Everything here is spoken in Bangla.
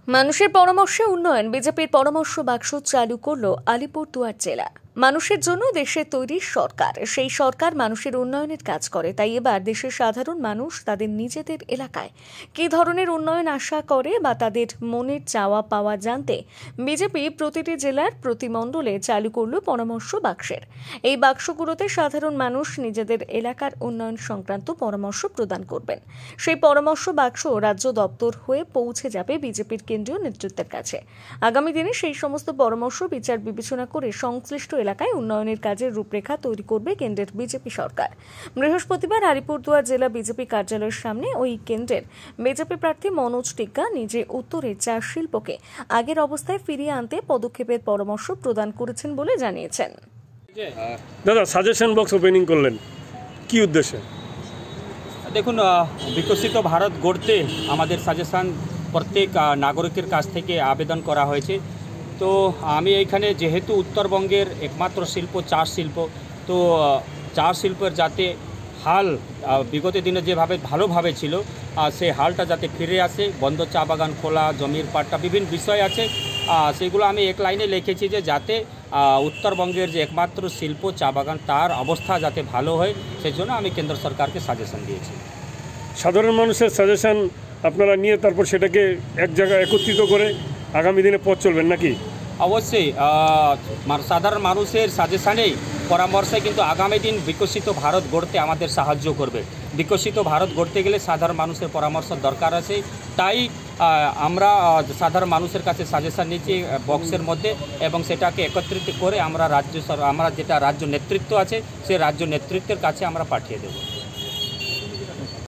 মানুষের পরামর্শে উন্নয়ন বিজেপির পরামর্শ বাক্স চালু করল আলিপুরদুয়ার জেলা। মানুষের জন্য দেশের তৈরি সরকার, সেই সরকার মানুষের উন্নয়নের কাজ করে। তাই এবার দেশের সাধারণ মানুষ তাদের নিজেদের এলাকায় কী ধরনের উন্নয়ন আশা করে বা তাদের মনের চাওয়া পাওয়া জানতে বিজেপি প্রতিটি জেলার প্রতি মণ্ডলে চালু করল পরামর্শ বাক্সের। এই বাক্সগুলোতে সাধারণ মানুষ নিজেদের এলাকার উন্নয়ন সংক্রান্ত পরামর্শ প্রদান করবেন। সেই পরামর্শ বাক্স রাজ্য দপ্তর হয়ে পৌঁছে যাবে বিজেপির কেন্দ্রীয় নেতৃত্বের কাছে। আগামী দিনে সেই সমস্ত পরামর্শ বিচার বিবেচনা করে সংশ্লিষ্ট এলাকায় উন্নয়নের কাজের রূপরেখা তৈরি করবে কেন্দ্রের বিজেপি সরকার। বৃহস্পতিবার আলিপুরদুয়ার জেলা বিজেপি কার্যালয়ের সামনে ওই কেন্দ্রের বিজেপি প্রার্থী মনোজ টিক্কা নিজে উত্তরের চা শিল্পকে আগের অবস্থায় ফিরিয়ে আনতে পদক্ষেপের পরামর্শ প্রদান করেছেন বলে জানিয়েছেন। দাদা, সাজেশন বক্স ওপেনিং করলেন, কি উদ্দেশ্যে? দেখুন, বিকশিত ভারত গড়তে আমাদের সাজেশন প্রত্যেক নাগরিকের কাছ থেকে আবেদন করা হয়েছে। তো আমি এইখানে যেহেতু উত্তরবঙ্গের একমাত্র শিল্প চা শিল্প, তো চা শিল্পের যাতে হাল বিগত দিনে যেভাবে ভালোভাবে ছিল সেই হালটা যাতে ফিরে আসে, বন্ধ চা বাগান খোলা, জমির পাট্টা, বিভিন্ন বিষয় আছে, সেগুলো আমি এক লাইনে লিখেছি যে যাতে উত্তরবঙ্গের যে একমাত্র শিল্প চা বাগান তার অবস্থা যাতে ভালো হয়, সেই জন্য আমি কেন্দ্র সরকারকে সাজেশন দিয়েছি। সাধারণ মানুষের সাজেশন আপনারা নিয়ে তারপর সেটাকে এক জায়গায় একত্রিত করে আগামী দিনে পথ চলবেন নাকি? অবশ্যই সাধারণ মানুষের সাজেশানেই পরামর্শে কিন্তু আগামী দিন বিকশিত ভারত গড়তে আমাদের সাহায্য করবে। বিকশিত ভারত গড়তে গেলে সাধারণ মানুষের পরামর্শ দরকার আছে। তাই আমরা সাধারণ মানুষের কাছে সাজেশান নিচ্ছি বক্সের মধ্যে, এবং সেটাকে একত্রিত করে আমরা যেটা রাজ্য নেতৃত্ব আছে সেই রাজ্য নেতৃত্বের কাছে আমরা পাঠিয়ে দেব।